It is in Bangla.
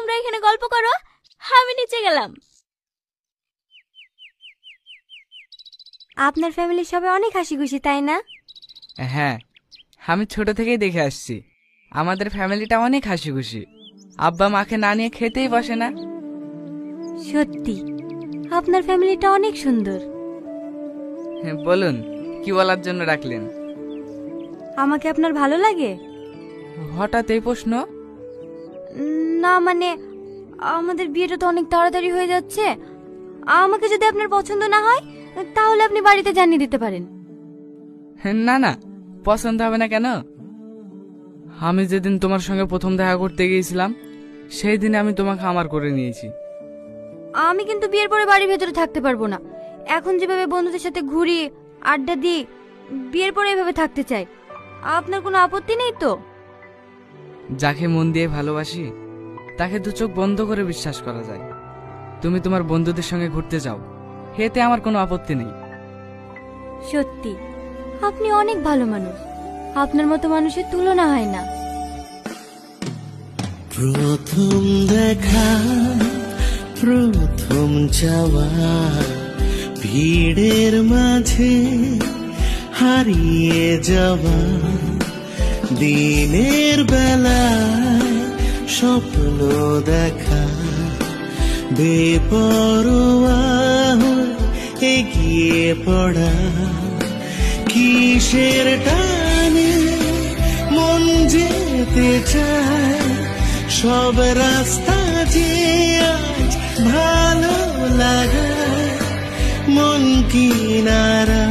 তোমরা এখানে গল্প করো, আমি নিচে গেলাম। আপনার ফ্যামিলির সবাই অনেক হাসি খুশি, তাই না? হ্যাঁ, আমি ছোট থেকেই দেখে আসছি আমাদের ফ্যামিলিটা অনেক হাসি খুশি। আব্বা মাকে না নিয়ে খেতেই বসে না। সত্যি আপনার ফ্যামিলিটা অনেক সুন্দর। বলুন, কি বলার জন্য ডাকলেন? আমাকে আপনার ভালো লাগে? হঠাৎ এই প্রশ্ন? না মানে আমাদের বিয়েটা তো অনেক তাড়াতাড়ি হয়ে যাচ্ছে। আমাকে যদি আপনার পছন্দ না হয় তাহলে আপনি বাড়িতে জানিয়ে দিতে পারেন। না না, পছন্দ হবে না কেন? আমি যেদিন তোমার সঙ্গে প্রথম দেখা করতে গিয়েছিলাম সেই দিনে আমি তোমাকে আমার করে নিয়েছি। আমি কিন্তু বিয়ের পরে বাড়ির ভেতরে থাকতে পারবো না। এখন যেভাবে বন্ধুদের সাথে ঘুরি, আড্ডা দিই, বিয়ের পরে এভাবে থাকতে চাই। আপনার কোনো আপত্তি নেই তো? যাকে মন দিয়ে ভালোবাসি তাকে দু চোখ বন্ধ করে বিশ্বাস করা যায়। তুমি তোমার বন্ধুদের সঙ্গে ঘুরতে যাও, এতে আমার কোনো আপত্তি নেই। সত্যি আপনি অনেক ভালো মানুষ। আপনার মতো মানুষের তুলনা হয় না। প্রথম দেখা, প্রথম যাওয়া, ভিড়ের মাঝে হারিয়ে যাওয়া, দিনের বেলায় স্বপ্ন দেখা, বেপরোয়া হয়ে এগিয়ে পড়া, কিসের টানে মন যেতে চায়, সব রাস্তা যে আজ ভালো লাগায়, মন কিনারা